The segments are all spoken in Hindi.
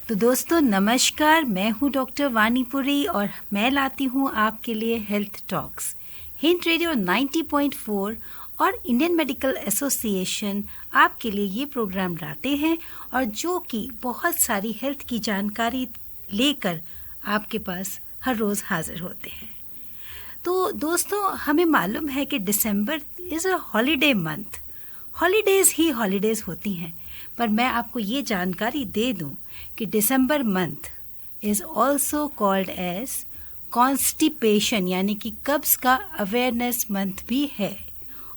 तो दोस्तों नमस्कार, मैं हूं डॉक्टर वानीपुरी और मैं लाती हूं आपके लिए हेल्थ टॉक्स। हिंट रेडियो 90.4 और इंडियन मेडिकल एसोसिएशन आपके लिए ये प्रोग्राम लाते हैं और जो कि बहुत सारी हेल्थ की जानकारी लेकर आपके पास हर रोज़ हाजिर होते हैं। तो दोस्तों हमें मालूम है कि December is a holiday month. Holidays ही हॉलीडेज़ होती हैं, पर मैं आपको ये जानकारी दे दूं कि December month is also called as constipation यानी कि कब्ज़ का अवेयरनेस मंथ भी है।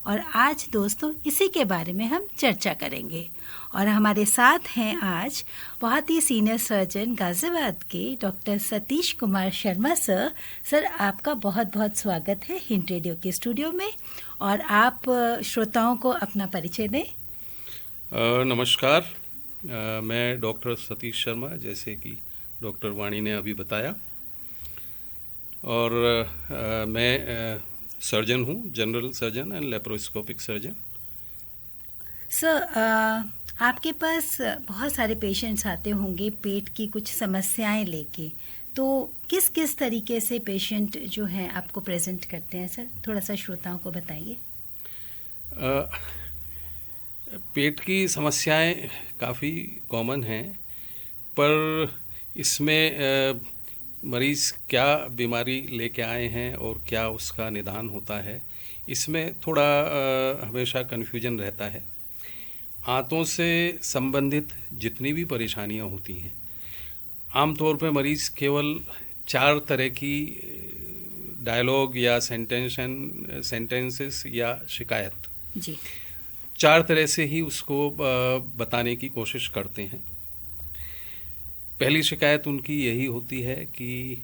और आज दोस्तों इसी के बारे में हम चर्चा करेंगे और हमारे साथ हैं आज बहुत ही सीनियर सर्जन गाजियाबाद के doctor Satish Kumar Sharma sir. Sir आपका बहुत बहुत स्वागत है हिंट रेडियो के स्टूडियो में और आप श्रोताओं को अपना परिचय दें। नमस्कार, मैं डॉक्टर सतीश शर्मा, जैसे कि डॉक्टर वाणी ने अभी बताया, और मैं सर्जन हूँ, general surgeon and laparoscopic surgeon. Sir आपके पास बहुत सारे पेशेंट्स आते होंगे पेट की कुछ समस्याएं लेके, तो किस किस तरीके से पेशेंट जो हैं आपको प्रेजेंट करते हैं सर, थोड़ा सा श्रोताओं को बताइए। पेट की समस्याएं काफ़ी कॉमन हैं, पर इसमें मरीज़ क्या बीमारी लेके आए हैं और क्या उसका निदान होता है, इसमें थोड़ा हमेशा कन्फ्यूजन रहता है। आंतों से संबंधित जितनी भी परेशानियां होती हैं, आमतौर पे मरीज़ केवल 4 तरह की डायलॉग या सेंटेंसेस या शिकायत जी 4 तरह से ही उसको बताने की कोशिश करते हैं। पहली शिकायत उनकी यही होती है कि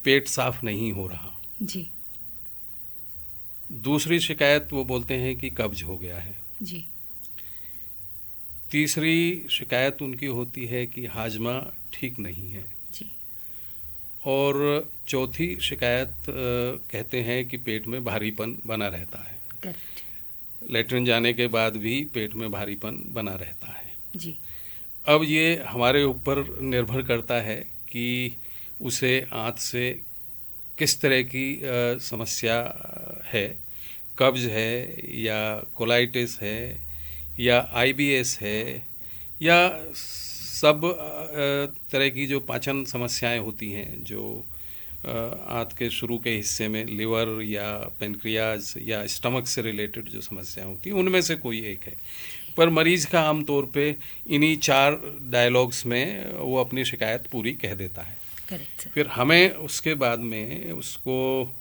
पेट साफ नहीं हो रहा। जी। दूसरी शिकायत वो बोलते हैं कि कब्ज हो गया है। जी। तीसरी शिकायत उनकी होती है कि हाजमा ठीक नहीं है। जी। और चौथी शिकायत कहते हैं कि पेट में भारीपन बना रहता है। करेक्ट। लेटरिन जाने के बाद भी पेट में भारीपन बना रहता है। जी। अब ये हमारे ऊपर निर्भर करता है कि उसे आंत से किस तरह की समस्या है, कब्ज है या कोलाइटिस है या आईबीएस है या सब तरह की जो पाचन समस्याएं होती हैं, जो आंत के शुरू के हिस्से में लिवर या पेनक्रियाज या स्टमक से रिलेटेड जो समस्याएं होती हैं, उनमें से कोई एक है। पर मरीज़ का आमतौर पे इन्हीं 4 डायलॉग्स में वो अपनी शिकायत पूरी कह देता है। करेक्ट। फिर हमें उसके बाद में उसको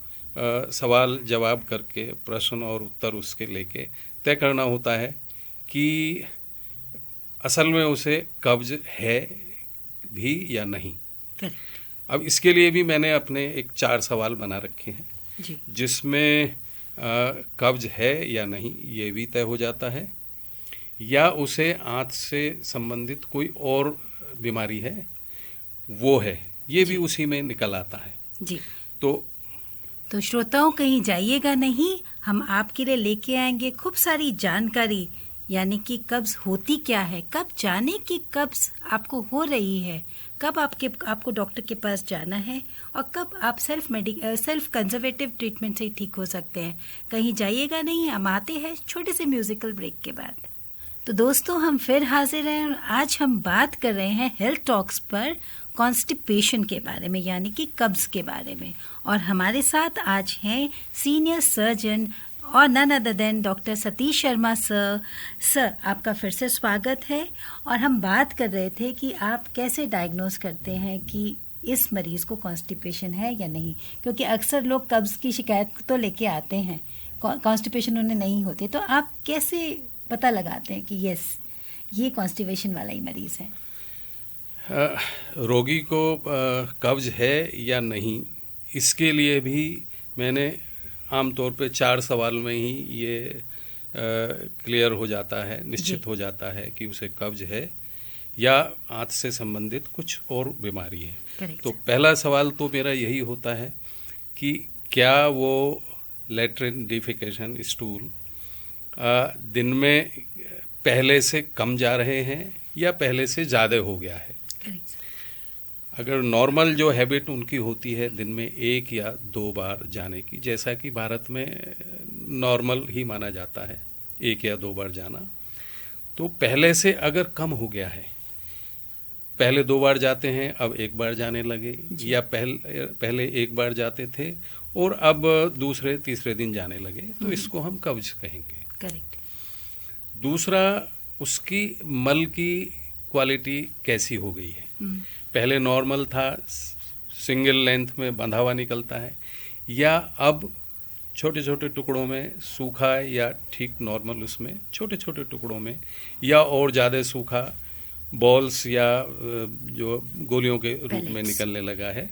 सवाल जवाब करके प्रश्न और उत्तर उसके लेके तय करना होता है कि असल में उसे कब्ज है भी या नहीं। करेक्ट। अब इसके लिए भी मैंने अपने एक 4 सवाल बना रखे हैं, जी। जिसमें कब्ज है या नहीं ये भी तय हो जाता है, या उसे आंत से संबंधित कोई और बीमारी है वो है, ये भी उसी में निकल आता है। जी। तो श्रोताओं कहीं जाइएगा नहीं, हम आपके लिए लेके आएंगे खूब सारी जानकारी, यानी कि कब्ज होती क्या है, कब जाने कि कब्ज आपको हो रही है, कब आपको डॉक्टर के पास जाना है और कब आप सेल्फ कंजर्वेटिव ट्रीटमेंट से ही ठीक हो सकते हैं। कहीं जाइएगा नहीं, हम आते हैं छोटे से म्यूजिकल ब्रेक के बाद। तो दोस्तों हम फिर हाजिर हैं और आज हम बात कर रहे हैं हेल्थ टॉक्स पर कॉन्स्टिपेशन के बारे में, यानी कि कब्ज के बारे में। और हमारे साथ आज हैं सीनियर सर्जन और none other than doctor Satish Sharma sir. Sir आपका फिर से स्वागत है। और हम बात कर रहे थे कि आप कैसे डायग्नोज करते हैं कि इस मरीज़ को कॉन्स्टिपेशन है या नहीं, क्योंकि अक्सर लोग कब्ज की शिकायत तो लेके आते हैं, कॉन्स्टिपेशन उन्हें नहीं होती, तो आप कैसे पता लगाते हैं कि यस ये कॉन्स्टिपेशन वाला ही मरीज़ है? रोगी को कब्ज है या नहीं, इसके लिए भी मैंने आमतौर पे 4 सवाल में ही ये क्लियर हो जाता है, निश्चित हो जाता है कि उसे कब्ज है या आंत से संबंधित कुछ और बीमारी है। Correct. तो पहला सवाल तो मेरा यही होता है कि क्या वो लेट्रिन, डिफेकेशन, स्टूल दिन में पहले से कम जा रहे हैं या पहले से ज़्यादा हो गया है। करेक्ट। अगर नॉर्मल जो हैबिट उनकी होती है दिन में 1 या 2 बार जाने की, जैसा कि भारत में नॉर्मल ही माना जाता है 1 या 2 बार जाना, तो पहले से अगर कम हो गया है, पहले 2 बार जाते हैं अब 1 बार जाने लगे, या पहले 1 बार जाते थे और अब दूसरे तीसरे दिन जाने लगे, तो इसको हम कब्ज कहेंगे। करेक्ट। दूसरा, उसकी मल की क्वालिटी कैसी हो गई है। पहले नॉर्मल था, सिंगल लेंथ में बंधा हुआ निकलता है, या अब छोटे छोटे टुकड़ों में सूखा या ठीक नॉर्मल उसमें छोटे छोटे टुकड़ों में, या और ज़्यादा सूखा बॉल्स या जो गोलियों के रूप में निकलने लगा है,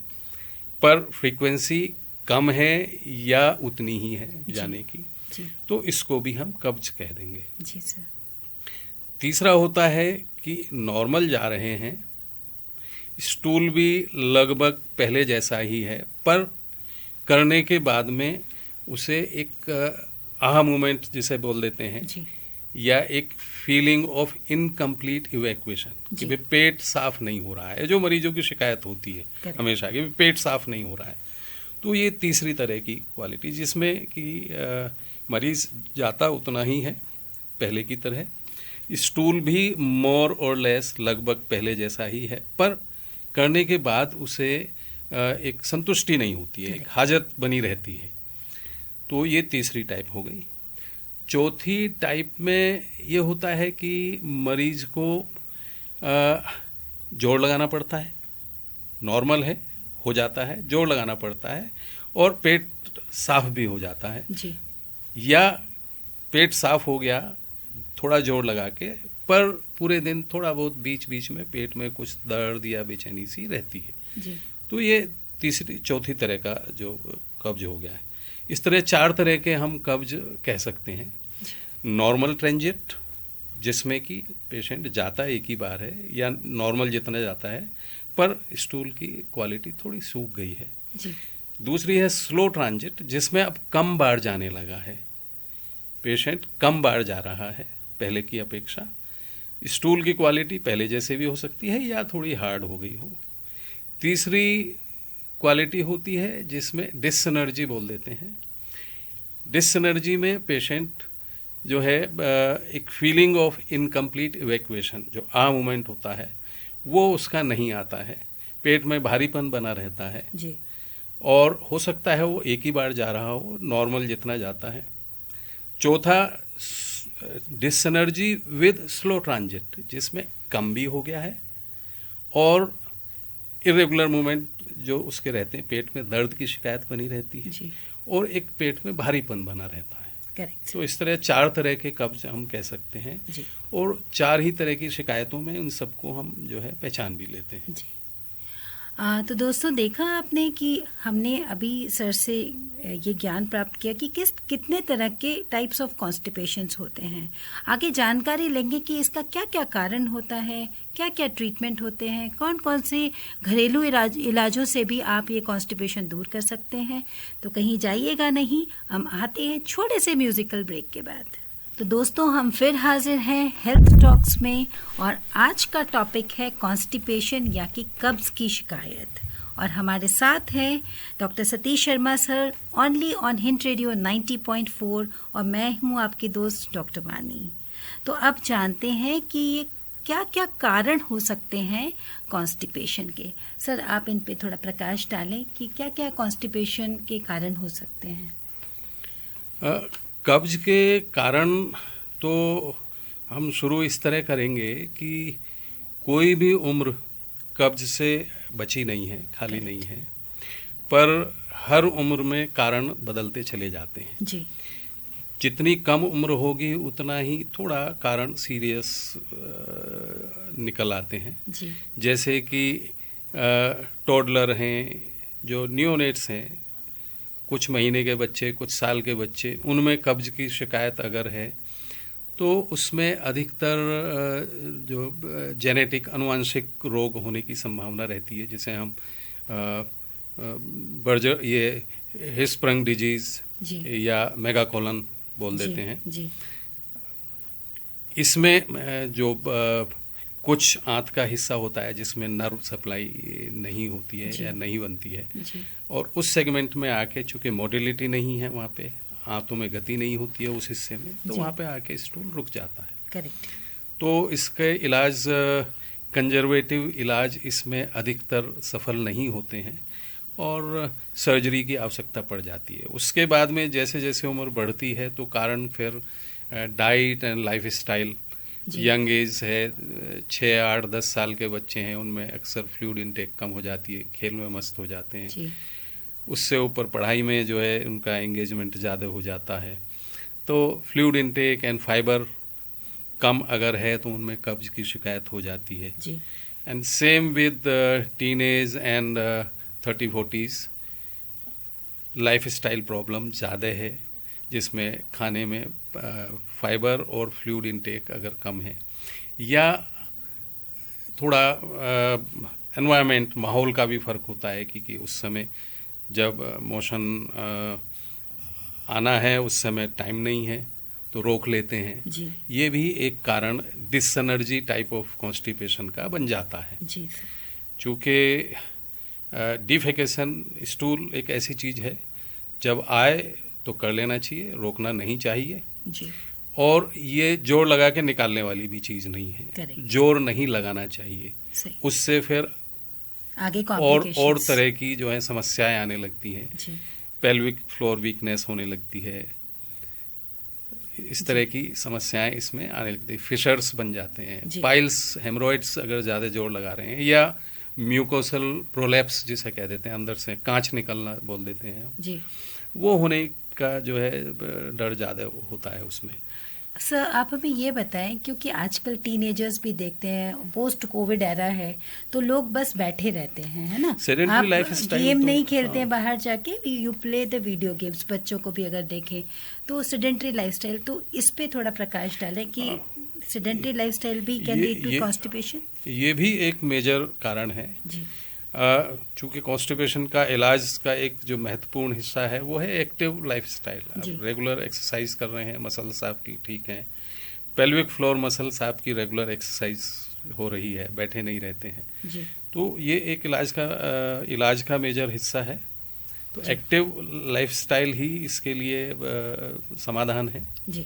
पर फ्रीक्वेंसी कम है या उतनी ही है जाने की, तो इसको भी हम कब्ज कह देंगे। जी सर। तीसरा होता है कि नॉर्मल जा रहे हैं, स्टूल भी लगभग पहले जैसा ही है, पर करने के बाद में उसे एक आहा मोमेंट जिसे बोल देते हैं, या एक फीलिंग ऑफ इनकम्प्लीट इवैक्यूएशन कि भाई पेट साफ नहीं हो रहा है, जो मरीजों की शिकायत होती है हमेशा कि पेट साफ नहीं हो रहा है। तो ये तीसरी तरह की क्वालिटी, जिसमें कि मरीज जाता उतना ही है पहले की तरह, स्टूल भी मोर और लेस लगभग पहले जैसा ही है, पर करने के बाद उसे एक संतुष्टि नहीं होती है, एक हाजत बनी रहती है। तो ये तीसरी टाइप हो गई। चौथी टाइप में ये होता है कि मरीज को जोड़ लगाना पड़ता है, नॉर्मल है हो जाता है, जोड़ लगाना पड़ता है, और पेट साफ भी हो जाता है जी। या पेट साफ हो गया थोड़ा जोड़ लगा के, पर पूरे दिन थोड़ा बहुत बीच बीच में पेट में कुछ दर्द या बेचैनी सी रहती है जी। तो ये चौथी तरह का जो कब्ज हो गया है। इस तरह 4 तरह के हम कब्ज कह सकते हैं। नॉर्मल ट्रांजिट, जिसमें कि पेशेंट जाता एक ही बार है या नॉर्मल जितना जाता है, पर स्टूल की क्वालिटी थोड़ी सूख गई है जी। दूसरी है स्लो ट्रांजिट, जिसमें अब कम बार जाने लगा है, पेशेंट कम बार जा रहा है पहले की अपेक्षा, स्टूल की क्वालिटी पहले जैसे भी हो सकती है या थोड़ी हार्ड हो गई हो। तीसरी क्वालिटी होती है जिसमें डिसएनर्जी बोल देते हैं। डिसएनर्जी में पेशेंट जो है एक फीलिंग ऑफ इनकम्प्लीट इवैक्यूएशन, जो मोमेंट होता है वो उसका नहीं आता है, पेट में भारीपन बना रहता है जी। और हो सकता है वो एक ही बार जा रहा हो, नॉर्मल जितना जाता है। चौथा डिसएनर्जी विद स्लो ट्रांजिट, जिसमें कम भी हो गया है और इरेगुलर मूवमेंट जो उसके रहते हैं, पेट में दर्द की शिकायत बनी रहती है जी। और एक पेट में भारीपन बना रहता है। करेक्ट। तो इस तरह 4 तरह के कब्ज हम कह सकते हैं जी। और 4 ही तरह की शिकायतों में उन सबको हम जो है पहचान भी लेते हैं जी। तो दोस्तों, देखा आपने कि हमने अभी सर से ये ज्ञान प्राप्त किया कि कितने तरह के टाइप्स ऑफ कॉन्स्टिपेशंस होते हैं। आगे जानकारी लेंगे कि इसका क्या क्या कारण होता है, क्या क्या ट्रीटमेंट होते हैं, कौन कौन से घरेलू इलाजों से भी आप ये कॉन्स्टिपेशन दूर कर सकते हैं। तो कहीं जाइएगा नहीं, हम आते हैं छोटे से म्यूजिकल ब्रेक के बाद। तो दोस्तों, हम फिर हाजिर हैं हेल्थ टॉक्स में और आज का टॉपिक है कॉन्स्टिपेशन या कि कब्ज की शिकायत। और हमारे साथ हैं doctor Satish Sharma sir, only on hint radio 90.4, और मैं हूं आपकी दोस्त डॉक्टर वानी। तो अब जानते हैं कि ये क्या क्या कारण हो सकते हैं कॉन्स्टिपेशन के। सर, आप इन पे थोड़ा प्रकाश डालें कि क्या क्या कॉन्स्टिपेशन के कारण हो सकते हैं। कब्ज के कारण तो हम शुरू इस तरह करेंगे कि कोई भी उम्र कब्ज से बची नहीं है, खाली नहीं है, पर हर उम्र में कारण बदलते चले जाते हैं जी। जितनी कम उम्र होगी उतना ही थोड़ा कारण सीरियस निकल आते हैं जी। जैसे कि टोडलर हैं, जो न्यूनेट्स हैं, कुछ महीने के बच्चे, कुछ साल के बच्चे, उनमें कब्ज की शिकायत अगर है तो उसमें अधिकतर जो जेनेटिक अनुवांशिक रोग होने की संभावना रहती है, जिसे हम बर्जर ये हिस्प्रंग डिजीज या मेगाकोलन बोल देते हैं। जी। इसमें जो कुछ आंत का हिस्सा होता है जिसमें नर्व सप्लाई नहीं होती है या नहीं बनती है, और उस सेगमेंट में आके चूंकि मोटिलिटी नहीं है, वहाँ पे आंतों में गति नहीं होती है उस हिस्से में, तो वहाँ पे आके स्टूल रुक जाता है। करेक्ट। तो इसके इलाज, कंजर्वेटिव इलाज इसमें अधिकतर सफल नहीं होते हैं और सर्जरी की आवश्यकता पड़ जाती है। उसके बाद में जैसे जैसे उम्र बढ़ती है तो कारण फिर diet and life style, young age है, 6, 8, 10 साल के बच्चे हैं, उनमें अक्सर फ्लूइड इनटेक कम हो जाती है, खेल में मस्त हो जाते हैं, उससे ऊपर पढ़ाई में जो है उनका एंगेजमेंट ज़्यादा हो जाता है, तो फ्लूइड इनटेक एंड फाइबर कम अगर है तो उनमें कब्ज की शिकायत हो जाती है। And same with teenage and 30-40s, life style problem ज़्यादा है जिसमें खाने में फाइबर और फ्लूइड इनटेक अगर कम है, या थोड़ा एनवायरनमेंट, माहौल का भी फ़र्क होता है कि उस समय जब मोशन आना है उस समय टाइम नहीं है तो रोक लेते हैं। ये भी एक कारण डिसएनर्जी टाइप ऑफ कॉन्स्टिपेशन का बन जाता है। चूँकि डिफेकेशन, स्टूल एक ऐसी चीज़ है जब आए तो कर लेना चाहिए, रोकना नहीं चाहिए जी। और ये जोर लगा के निकालने वाली भी चीज़ नहीं है, जोर नहीं लगाना चाहिए, उससे फिर आगे और तरह की जो है समस्याएं आने लगती हैं, पेल्विक फ्लोर वीकनेस होने लगती है, इस तरह की समस्याएं इसमें आने लगती है, फिशर्स बन जाते हैं, पाइल्स, हेमरोइड्स अगर ज़्यादा जोर लगा रहे हैं, या म्यूकोसल प्रोलैप्स जिसे कह देते हैं, अंदर से कांच निकलना बोल देते हैं जी, वो होने का जो है डर ज़्यादा होता है उसमें। सर आप हमें ये बताएं, क्योंकि आजकल टीनेजर्स भी देखते हैं, पोस्ट कोविड एरा है, तो लोग बस बैठे रहते हैं, है ना, सेडेंटरी लाइफ स्टाइल, गेम नहीं खेलते हैं बाहर जाके, you play the video games, बच्चों को भी अगर देखें तो सेडेंटरी लाइफस्टाइल, तो इस पे थोड़ा प्रकाश डालें कि सेडेंटरी लाइफस्टाइल भी कैन लीड टू कॉन्स्टिपेशन। ये भी एक मेजर कारण है जी। चूँकि कॉन्स्टिपेशन का इलाज का एक जो महत्वपूर्ण हिस्सा है वो है एक्टिव लाइफस्टाइल। आप रेगुलर एक्सरसाइज कर रहे हैं, मसल्स आपकी ठीक हैं, पेल्विक फ्लोर मसल्स आपकी रेगुलर एक्सरसाइज हो रही है, बैठे नहीं रहते हैं जी। तो ये एक इलाज का मेजर हिस्सा है। तो एक्टिव लाइफस्टाइल ही इसके लिए समाधान है जी।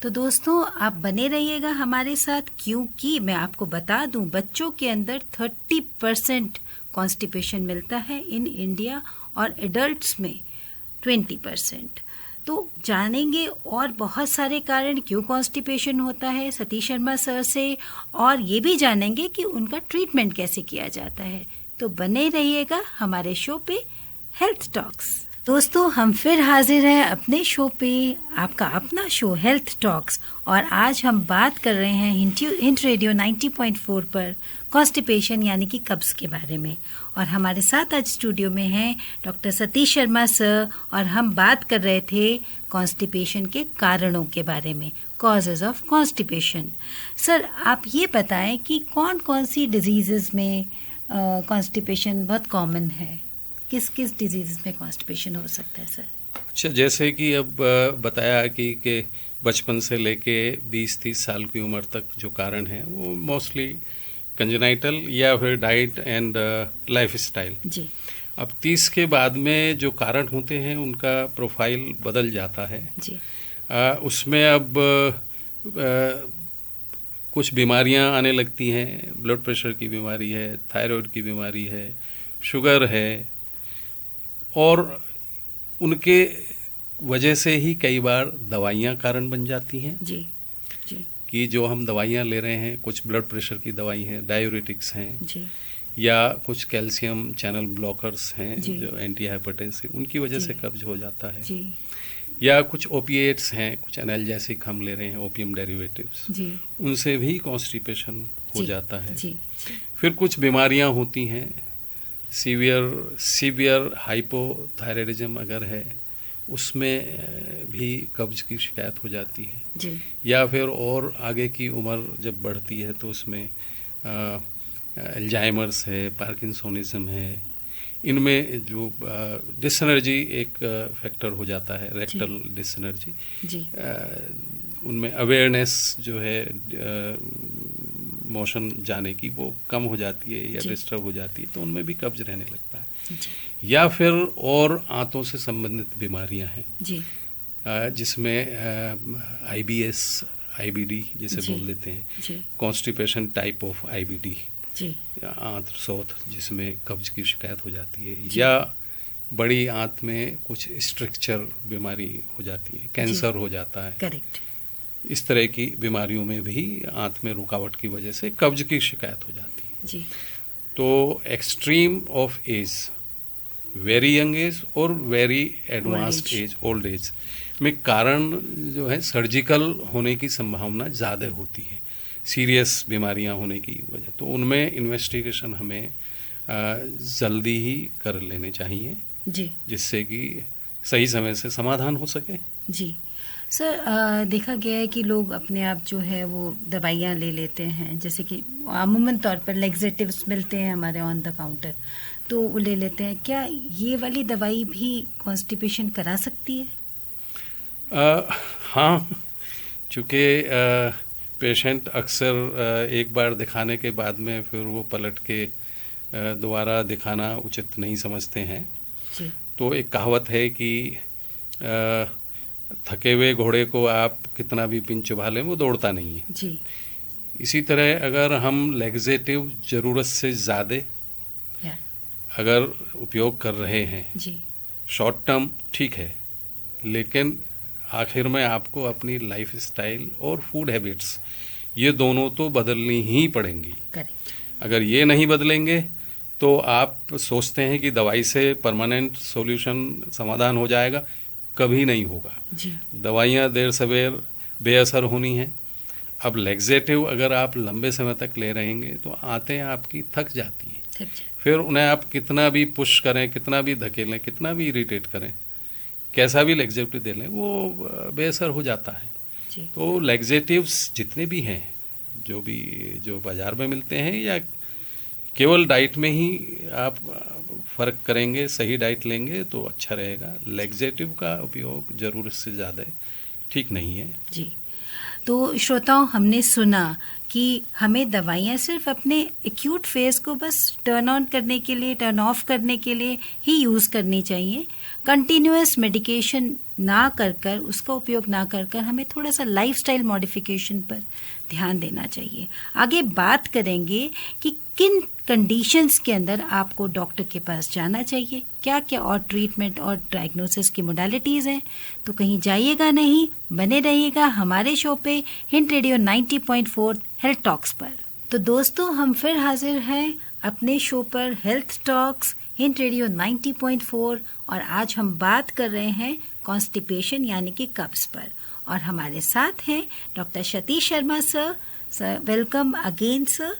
तो दोस्तों आप बने रहिएगा हमारे साथ, क्योंकि मैं आपको बता दूं बच्चों के अंदर 30% कॉन्स्टिपेशन मिलता है इन इंडिया और एडल्ट्स में 20%। तो जानेंगे और बहुत सारे कारण क्यों कॉन्स्टिपेशन होता है सतीश शर्मा सर से, और ये भी जानेंगे कि उनका ट्रीटमेंट कैसे किया जाता है। तो बने रहिएगा हमारे शो पे हेल्थ टॉक्स। दोस्तों हम फिर हाजिर हैं अपने शो पे, आपका अपना शो हेल्थ टॉक्स, और आज हम बात कर रहे हैं हिंट रेडियो 90.4 पर कॉन्स्टिपेशन यानी कि कब्ज के बारे में। और हमारे साथ आज स्टूडियो में हैं डॉक्टर सतीश शर्मा सर, और हम बात कर रहे थे कॉन्स्टिपेशन के कारणों के बारे में, कॉजेज ऑफ कॉन्स्टिपेशन। सर आप ये बताएं कि कौन कौन सी डिजीजेस में कॉन्स्टिपेशन बहुत कॉमन है, किस किस डिजीज में कॉन्स्टिपेशन हो सकता है सर? अच्छा, जैसे कि अब बताया कि बचपन से लेके 20-30 साल की उम्र तक जो कारण है वो मोस्टली कंजेनाइटल या फिर डाइट एंड लाइफ स्टाइल जी। अब 30 के बाद में जो कारण होते हैं उनका प्रोफाइल बदल जाता है जी। उसमें अब कुछ बीमारियां आने लगती हैं, ब्लड प्रेशर की बीमारी है, थायराइड की बीमारी है, शुगर है, और उनके वजह से ही कई बार दवाइयाँ कारण बन जाती हैं जी जी। कि जो हम दवाइयाँ ले रहे हैं, कुछ ब्लड प्रेशर की दवाई हैं, डायूरेटिक्स हैं जी, या कुछ कैल्शियम चैनल ब्लॉकर्स हैं जो एंटी हाइपरटेंसिव, उनकी वजह से कब्ज हो जाता है जी। या कुछ ओपिएट्स हैं, कुछ एनाल्जेसिक हम ले रहे हैं, ओपियम डेरिवेटिव्स, उनसे भी कॉन्स्टिपेशन हो जाता है जी। फिर कुछ बीमारियाँ होती हैं, सीवियर हाइपोथायराइडिज्म अगर है उसमें भी कब्ज की शिकायत हो जाती है जी। या फिर और आगे की उम्र जब बढ़ती है तो उसमें अल्जाइमर्स है, पार्किंसोनिज्म है, इनमें जो डिसएनर्जी एक फैक्टर हो जाता है, रेक्टल डिसएनर्जी, उनमें अवेयरनेस जो है मोशन जाने की वो कम हो जाती है या जी। डिस्टर्ब हो जाती है, तो उनमें भी कब्ज रहने लगता है। जी। या फिर और आंतों से संबंधित बीमारियां हैं, जी। जिसमें आईबीएस, आईबीडी जिसे जी। बोल देते हैं, जी। कॉन्स्टिपेशन टाइप ऑफ आईबीडी, जी। आंत शोथ जिसमें कब्ज की शिकायत हो जाती है, जी। या बड़ी आंत में कुछ स्ट्रक्चर बीमारी हो जाती है, कैंसर हो जाता है। करेक्ट। इस तरह की बीमारियों में भी आंत में रुकावट की वजह से कब्ज की शिकायत हो जाती है। जी। तो extreme of age, very young age और very advanced age। Age, old age में कारण जो है सर्जिकल होने की संभावना ज़्यादा होती है, सीरियस बीमारियां होने की वजह। तो उनमें इन्वेस्टिगेशन हमें जल्दी ही कर लेने चाहिए, जी। जिससे कि सही समय से समाधान हो सके। जी सर, देखा गया है कि लोग अपने आप जो है वो दवाइयाँ ले लेते हैं, जैसे कि अमूमन तौर पर लेग्जेटिव्स मिलते हैं हमारे ऑन द काउंटर, तो वो ले लेते हैं। क्या ये वाली दवाई भी कॉन्स्टिपेशन करा सकती है? हाँ, चूँकि पेशेंट अक्सर एक बार दिखाने के बाद में फिर वो पलट के दोबारा दिखाना उचित नहीं समझते हैं। जी। तो एक कहावत है कि थके हुए घोड़े को आप कितना भी पिन चुभा लें वो दौड़ता नहीं है। जी। इसी तरह अगर हम लेग्जेटिव ज़रूरत से ज़्यादा या। अगर उपयोग कर रहे हैं, जी। शॉर्ट टर्म ठीक है, लेकिन आखिर में आपको अपनी लाइफ स्टाइल और फूड हैबिट्स ये दोनों तो बदलनी ही पड़ेंगी। करेक्ट। अगर ये नहीं बदलेंगे तो आप सोचते हैं कि दवाई से परमानेंट सॉल्यूशन समाधान हो जाएगा, कभी नहीं होगा। जी। दवाइयाँ देर सवेर बेअसर होनी हैं। अब लेग्जेटिव अगर आप लंबे समय तक ले रहेंगे तो आंतें आपकी थक जाती हैं, थक जाए। फिर उन्हें आप कितना भी पुश करें, कितना भी धकेलें, कितना भी इरिटेट करें, कैसा भी लेग्जेटिव दे लें, वो बेअसर हो जाता है। जी। तो लेग्जेटिव्स जितने भी हैं, जो बाजार में मिलते हैं, या केवल डाइट में ही आप फ़र्क करेंगे, सही डाइट लेंगे तो अच्छा रहेगा। लेग्जेटिव का उपयोग ज़रूरत से ज़्यादा ठीक नहीं है। जी। तो श्रोताओं, हमने सुना कि हमें दवाइयाँ सिर्फ अपने एक्यूट फेज़ को बस टर्न ऑन करने के लिए, टर्न ऑफ करने के लिए ही यूज़ करनी चाहिए। कंटिन्यूअस मेडिकेशन ना कर उसका उपयोग ना कर हमें थोड़ा सा लाइफस्टाइल मॉडिफिकेशन पर ध्यान देना चाहिए। आगे बात करेंगे कि किन कंडीशंस के अंदर आपको डॉक्टर के पास जाना चाहिए, क्या क्या और ट्रीटमेंट और डायग्नोसिस की मोडालिटीज़ हैं। तो कहीं जाइएगा नहीं, बने रहिएगा हमारे शो पे हिंट रेडियो 90.4 हेल्थ टॉक्स पर। तो दोस्तों, हम फिर हाजिर हैं अपने शो पर हेल्थ टॉक्स हिंट रेडियो 90.4, और आज हम बात कर रहे हैं कॉन्स्टिपेशन यानी कि कब्ज पर। और हमारे साथ हैं doctor Satish Sharma sir. Sir, welcome again sir.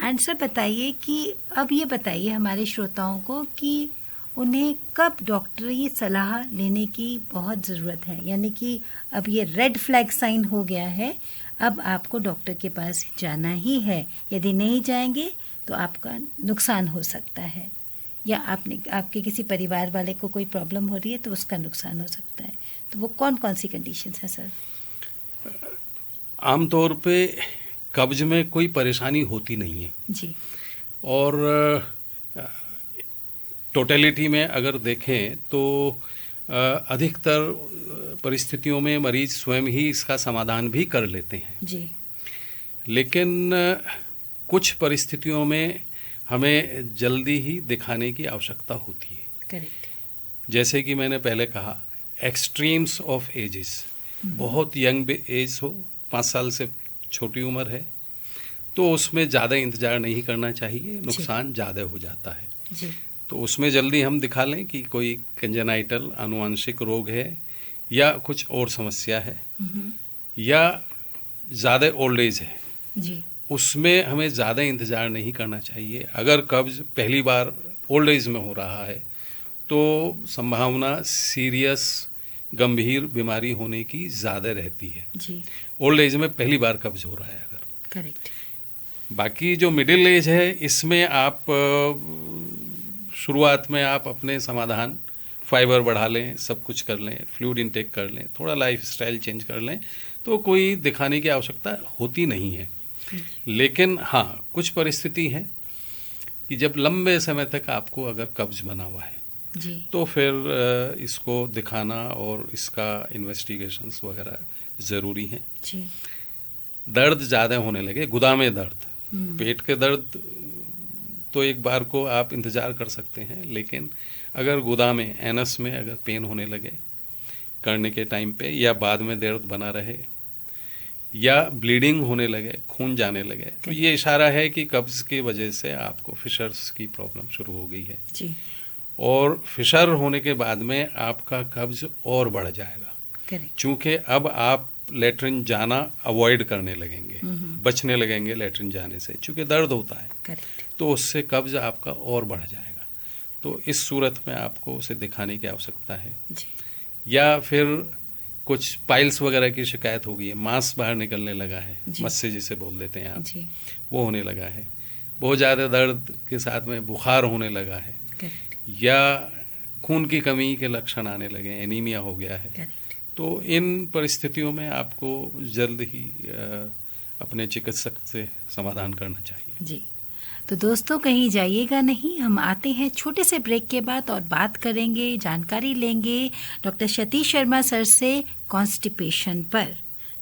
And sir, बताइए कि अब ये बताइए हमारे श्रोताओं को कि उन्हें कब डॉक्टरी सलाह लेने की बहुत ज़रूरत है, यानी कि अब ये रेड फ्लैग साइन हो गया है, अब आपको डॉक्टर के पास जाना ही है। यदि नहीं जाएंगे तो आपका नुकसान हो सकता है, या आपके किसी परिवार वाले को कोई प्रॉब्लम हो रही है तो उसका नुकसान हो सकता है। तो वो कौन कौन सी कंडीशंस हैं सर? आमतौर पे कब्ज में कोई परेशानी होती नहीं है जी। और टोटलिटी में अगर देखें तो अधिकतर परिस्थितियों में मरीज स्वयं ही इसका समाधान भी कर लेते हैं। जी। लेकिन कुछ परिस्थितियों में हमें जल्दी ही दिखाने की आवश्यकता होती है। करेक्ट। जैसे कि मैंने पहले कहा, एक्सट्रीम्स ऑफ एजेस, बहुत यंग एज हो, 5 साल से छोटी उम्र है, तो उसमें ज़्यादा इंतज़ार नहीं करना चाहिए, नुकसान ज़्यादा हो जाता है। जी। तो उसमें जल्दी हम दिखा लें कि कोई कंजेनाइटल आनुवंशिक रोग है या कुछ और समस्या है या ज़्यादा ओल्ड एज है। जी। उसमें हमें ज़्यादा इंतज़ार नहीं करना चाहिए। अगर कब्ज पहली बार ओल्ड एज में हो रहा है तो संभावना सीरियस गंभीर बीमारी होने की ज़्यादा रहती है। जी। ओल्ड एज में पहली बार कब्ज हो रहा है अगर। करेक्ट। बाकी जो मिडिल एज है, इसमें आप शुरुआत में आप अपने समाधान, फाइबर बढ़ा लें, सब कुछ कर लें, फ्लूइड इनटेक कर लें, थोड़ा लाइफ स्टाइल चेंज कर लें, तो कोई दिखाने की आवश्यकता होती नहीं है। लेकिन हाँ, कुछ परिस्थिति है कि जब लंबे समय तक आपको अगर कब्ज बना हुआ है जी तो फिर इसको दिखाना और इसका इन्वेस्टिगेशंस वगैरह ज़रूरी हैं। जी दर्द ज़्यादा होने लगे, गुदा में दर्द, पेट के दर्द तो एक बार को आप इंतज़ार कर सकते हैं, लेकिन अगर गुदा में, एनस में अगर पेन होने लगे करने के टाइम पे, या बाद में दर्द बना रहे, या ब्लीडिंग होने लगे, खून जाने लगे, तो ये इशारा है कि कब्ज़ की वजह से आपको फिशर्स की प्रॉब्लम शुरू हो गई है। जी और फिशर होने के बाद में आपका कब्ज़ और बढ़ जाएगा, करेक्ट। चूँकि अब आप लेटरिन जाना अवॉइड करने लगेंगे, बचने लगेंगे लेटरिन जाने से, चूँकि दर्द होता है, करेक्ट। तो उससे कब्ज़ आपका और बढ़ जाएगा। तो इस सूरत में आपको उसे दिखाने की आवश्यकता है। जी या फिर कुछ पाइल्स वगैरह की शिकायत हो गई है, मांस बाहर निकलने लगा है, जी। मस्से जिसे बोल देते हैं आप, जी वो होने लगा है, बहुत ज़्यादा दर्द के साथ में बुखार होने लगा है, करेक्ट या खून की कमी के लक्षण आने लगे, एनीमिया हो गया है, करेक्ट। तो इन परिस्थितियों में आपको जल्द ही अपने चिकित्सक से समाधान करना चाहिए। जी तो दोस्तों कहीं जाइएगा नहीं, हम आते हैं छोटे से ब्रेक के बाद और बात करेंगे, जानकारी लेंगे डॉक्टर सतीश शर्मा सर से कॉन्स्टिपेशन पर।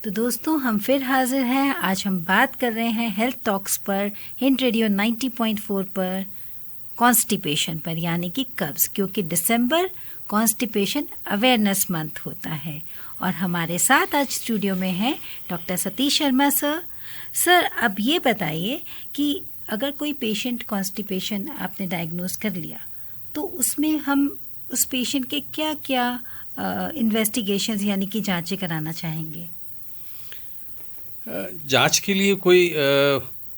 तो दोस्तों हम फिर हाजिर हैं। आज हम बात कर रहे हैं हेल्थ टॉक्स पर, हिंट रेडियो 90.4 पर, कॉन्स्टिपेशन पर, यानी कि कब्ज, क्योंकि दिसंबर कॉन्स्टिपेशन अवेयरनेस मंथ होता है। और हमारे साथ आज स्टूडियो में हैं doctor Satish Sharma sir. Sir अब ये बताइए कि अगर कोई पेशेंट कॉन्स्टिपेशन आपने डायग्नोज कर लिया, तो उसमें हम उस पेशेंट के क्या क्या इन्वेस्टिगेशंस यानी कि जांचें कराना चाहेंगे? जांच के लिए कोई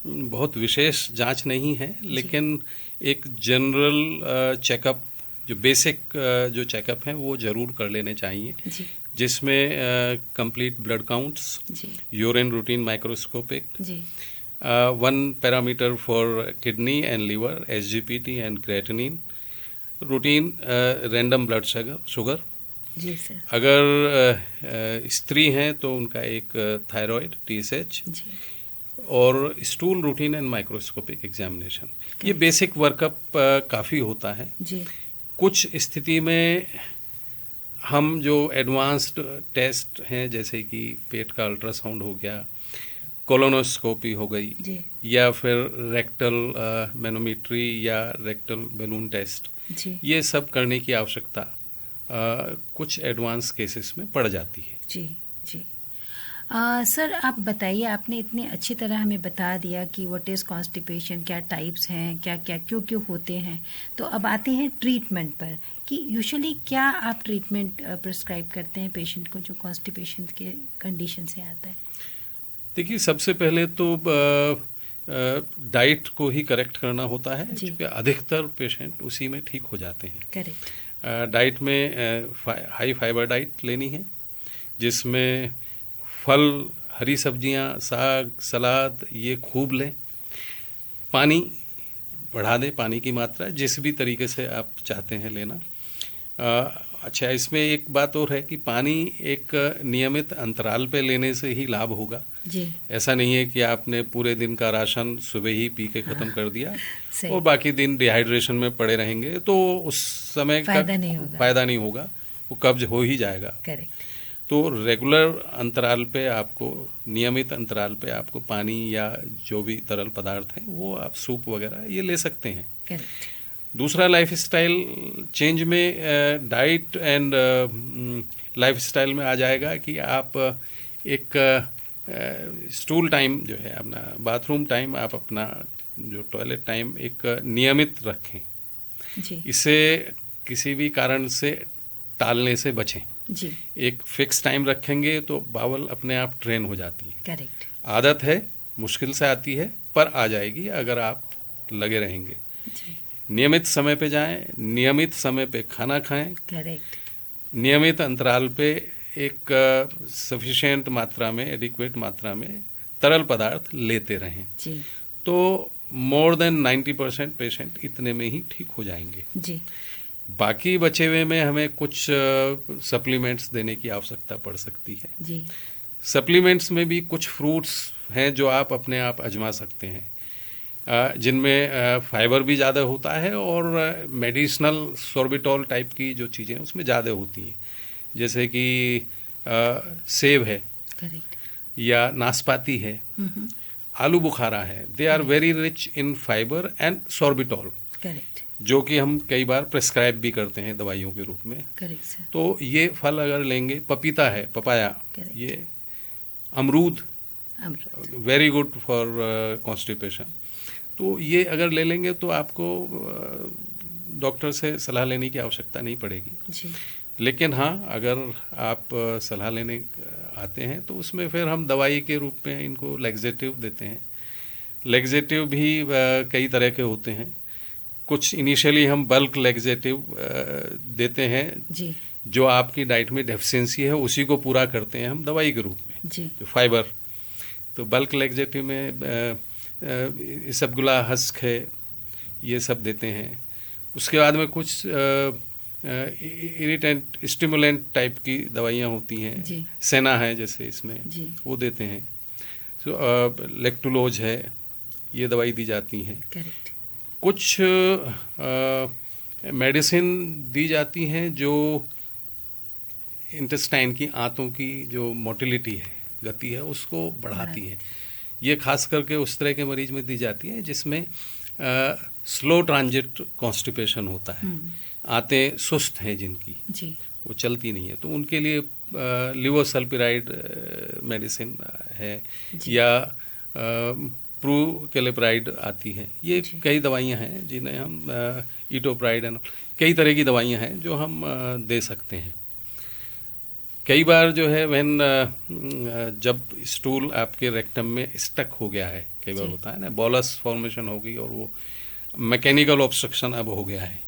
बहुत विशेष जांच नहीं है, लेकिन एक जनरल चेकअप, जो बेसिक जो चेकअप है वो जरूर कर लेने चाहिए, जी जिसमें कंप्लीट ब्लड काउंट्स, जी यूरिन रूटीन माइक्रोस्कोपिक, जी one parameter for kidney and liver, SGPT and creatinine, routine random blood sugar। Ji sir. अगर स्त्री हैं तो उनका एक थायराइड TSH, जी और stool routine and microscopic examination. ये बेसिक वर्कअप काफ़ी होता है। जी कुछ स्थिति में हम जो एडवांस्ड टेस्ट हैं, जैसे कि पेट का अल्ट्रासाउंड हो गया, कोलोनोस्कोपी हो गई, जी या फिर रेक्टल मैनोमेट्री या रेक्टल बैलून टेस्ट, जी ये सब करने की आवश्यकता कुछ एडवांस केसेस में पड़ जाती है। जी जी सर आप बताइए, आपने इतने अच्छी तरह हमें बता दिया कि व्हाट इज़ कॉन्स्टिपेशन, क्या टाइप्स हैं, क्या क्या क्यों क्यों होते हैं। तो अब आते हैं ट्रीटमेंट पर कि यूजुअली क्या आप ट्रीटमेंट प्रिस्क्राइब करते हैं पेशेंट को जो कॉन्स्टिपेशन के कंडीशन से आता है? देखिए, सबसे पहले तो डाइट को ही करेक्ट करना होता है, जी। क्योंकि अधिकतर पेशेंट उसी में ठीक हो जाते हैं। करेक्ट। डाइट में हाई फाइबर डाइट लेनी है, जिसमें फल, हरी सब्जियां, साग, सलाद ये खूब लें। पानी बढ़ा दें, पानी की मात्रा जिस भी तरीके से आप चाहते हैं लेना। अच्छा, इसमें एक बात और है कि पानी एक नियमित अंतराल पे लेने से ही लाभ होगा। जी ऐसा नहीं है कि आपने पूरे दिन का राशन सुबह ही पी के खत्म कर दिया सही। और बाकी दिन डिहाइड्रेशन में पड़े रहेंगे, तो उस समय का फायदा नहीं होगा, वो कब्ज हो ही जाएगा। करेक्ट। तो रेगुलर अंतराल पे आपको, नियमित अंतराल पे आपको पानी या जो भी तरल पदार्थ हैं वो आप सूप वगैरह ये ले सकते हैं। करेक्ट। दूसरा, लाइफस्टाइल चेंज में डाइट एंड लाइफस्टाइल में आ जाएगा कि आप एक स्टूल टाइम जो है, अपना बाथरूम टाइम, आप अपना जो टॉयलेट टाइम एक नियमित रखें। जी इसे किसी भी कारण से टालने से बचें। जी एक फिक्स टाइम रखेंगे तो बावल अपने आप ट्रेन हो जाती है। करेक्ट। आदत है, मुश्किल से आती है, पर आ जाएगी अगर आप लगे रहेंगे। जी नियमित समय पे जाएं, नियमित समय पे खाना खाएं, करेक्ट। नियमित अंतराल पे एक सफिशिएंट मात्रा में, एडिक्वेट मात्रा में तरल पदार्थ लेते रहें, जी तो मोर देन 90% पेशेंट इतने में ही ठीक हो जाएंगे। जी बाकी बचे हुए में हमें कुछ सप्लीमेंट्स देने की आवश्यकता पड़ सकती है। जी सप्लीमेंट्स में भी कुछ फ्रूट्स, हैं जो आप अपने आप आजमा सकते हैं, जिनमें फाइबर भी ज़्यादा होता है और मेडिसिनल सॉर्बिटॉल टाइप की जो चीज़ें उसमें ज़्यादा होती हैं, जैसे कि सेब है, करेक्ट, या नाशपाती है, आलू बुखारा है। They are very rich in fibre and sorbitol, correct, जो कि हम कई बार प्रेस्क्राइब भी करते हैं दवाइयों के रूप में। करेक्ट सर, तो ये फल अगर लेंगे, पपीता है, पपाया, Correct. ये अमरूद, अमरूद, वेरी गुड फॉर कॉन्स्टिपेशन। तो ये अगर ले लेंगे तो आपको डॉक्टर से सलाह लेने की आवश्यकता नहीं पड़ेगी। जी, लेकिन हाँ, अगर आप सलाह लेने आते हैं तो उसमें फिर हम दवाई के रूप में इनको लैक्सेटिव देते हैं। लैक्सेटिव भी कई तरह के होते हैं। कुछ इनिशियली हम बल्क लैक्सेटिव देते हैं, जी, जो आपकी डाइट में डेफिशिएंसी है उसी को पूरा करते हैं हम दवाई के रूप में, जी, जो फाइबर। तो बल्क लैक्सेटिव में इसबगोला हस्क है, ये सब देते हैं। उसके बाद में कुछ इरिटेंट स्टिमुलेंट टाइप की दवाइयाँ होती हैं, जी, सेना है जैसे इसमें, जी, वो देते हैं। तो लेक्टुलोज है, ये दवाई दी जाती हैं। करेक्ट, कुछ मेडिसिन दी जाती हैं जो इंटेस्टाइन की, आंतों की जो मोटिलिटी है, गति है, उसको बढ़ाती हैं। ये खास करके उस तरह के मरीज में दी जाती है जिसमें स्लो ट्रांजिट कॉन्स्टिपेशन होता है, आंतें सुस्त हैं जिनकी, जी, वो चलती नहीं है, तो उनके लिए लिवोसल्पिराइड मेडिसिन है, जी, या प्रूकेलेप्राइड आती है। ये जी, कई दवाइयां हैं जिन्हें हम ईटोप्राइड एंड कई तरह की दवाइयां हैं जो हम दे सकते हैं। कई बार जो है जब स्टूल आपके रेक्टम में स्टक हो गया है, कई बार जी, होता है ना, बॉलस फॉर्मेशन हो गई और वो मैकेनिकल ऑब्स्ट्रक्शन अब हो गया है,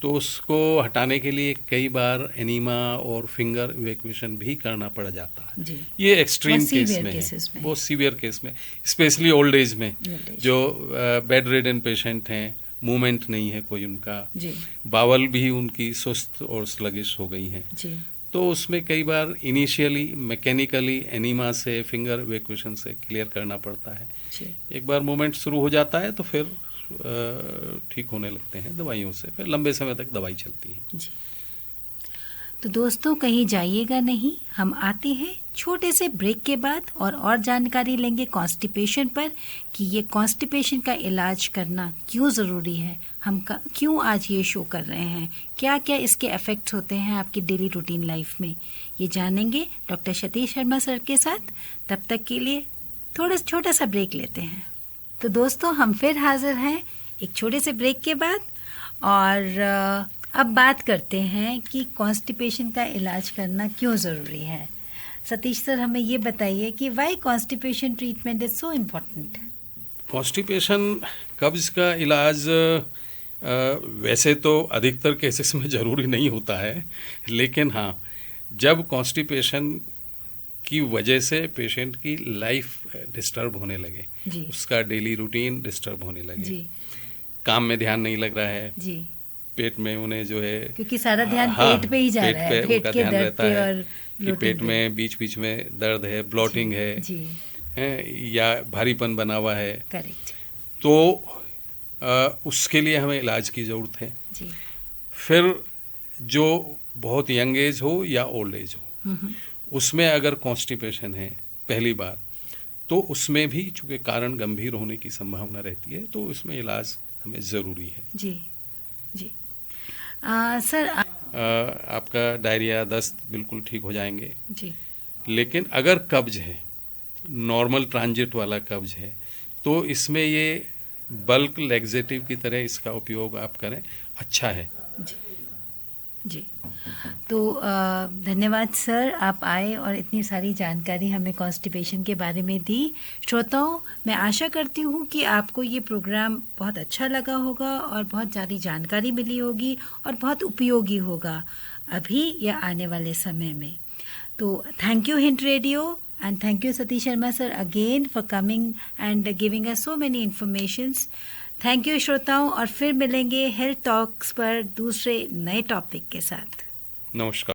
तो उसको हटाने के लिए कई बार एनीमा और फिंगर इवैक्यूएशन भी करना पड़ जाता है। जी, ये एक्सट्रीम बहुत केस severe में cases है, में। बहुत सीवियर केस में, स्पेशली ओल्ड एज में, Old age। जो बेड रिडन पेशेंट हैं, मूवमेंट नहीं है कोई उनका, जी, बावल भी उनकी सुस्त और स्लगिश हो गई हैं, जी, तो उसमें कई बार इनिशियली मैकेनिकली एनीमा से, फिंगर इवैक्यूएशन से क्लियर करना पड़ता है। जी, एक बार मूवमेंट शुरू हो जाता है तो फिर ठीक होने लगते हैं दवाइयों से, फिर लंबे समय तक दवाई चलती है। जी। तो दोस्तों कहीं जाइएगा नहीं, हम आते हैं छोटे से ब्रेक के बाद और जानकारी लेंगे कॉन्स्टिपेशन पर कि ये कॉन्स्टिपेशन का इलाज करना क्यों ज़रूरी है, हम क्यों आज ये शो कर रहे हैं, क्या क्या इसके इफ़ेक्ट्स होते हैं आपकी डेली रूटीन लाइफ में, ये जानेंगे डॉक्टर सतीश शर्मा सर के साथ। तब तक के लिए थोड़ा छोटा सा ब्रेक लेते हैं। तो दोस्तों हम फिर हाजिर हैं एक छोटे से ब्रेक के बाद, और अब बात करते हैं कि कॉन्स्टिपेशन का इलाज करना क्यों ज़रूरी है। सतीश सर हमें ये बताइए कि why constipation treatment is so important. Constipation, कब्ज का इलाज वैसे तो अधिकतर केसेस में ज़रूरी नहीं होता है, लेकिन हाँ, जब कॉन्स्टिपेशन की वजह से पेशेंट की लाइफ डिस्टर्ब होने लगे, जी, उसका डेली रूटीन डिस्टर्ब होने लगे, जी, काम में ध्यान नहीं लग रहा है, जी, पेट में उन्हें जो है, क्योंकि सारा ध्यान हाँ, पेट पे ही जा रहा है, पे पेट उनका के ध्यान दर्द रहता पे है और कि bloating पेट पे। में बीच बीच में दर्द है, ब्लॉटिंग जी, है, या भारीपन बना हुआ है, करेक्ट, तो उसके लिए हमें इलाज की ज़रूरत है। जी, फिर जो बहुत यंग एज हो या ओल्ड एज हो, उसमें अगर कॉन्स्टिपेशन है पहली बार, तो उसमें भी चूंकि कारण गंभीर होने की संभावना रहती है, तो उसमें इलाज हमें ज़रूरी है। जी, जी। सर आपका डायरिया, दस्त बिल्कुल ठीक हो जाएंगे, जी, लेकिन अगर कब्ज है, नॉर्मल ट्रांजिट वाला कब्ज है, तो इसमें ये बल्क लैक्सेटिव की तरह इसका उपयोग आप करें, अच्छा है। जी, जी। तो धन्यवाद सर, आप आए और इतनी सारी जानकारी हमें कॉन्स्टिपेशन के बारे में दी। श्रोताओं, मैं आशा करती हूँ कि आपको ये प्रोग्राम बहुत अच्छा लगा होगा और बहुत सारी जानकारी मिली होगी और बहुत उपयोगी होगा अभी या आने वाले समय में। तो thank you hint radio and thank you Satish Sharma sir again for coming and giving us so many informations. Thank you श्रोताओं, और फिर मिलेंगे हेल्थ टॉक्स पर दूसरे नए टॉपिक के साथ। नमस्कार।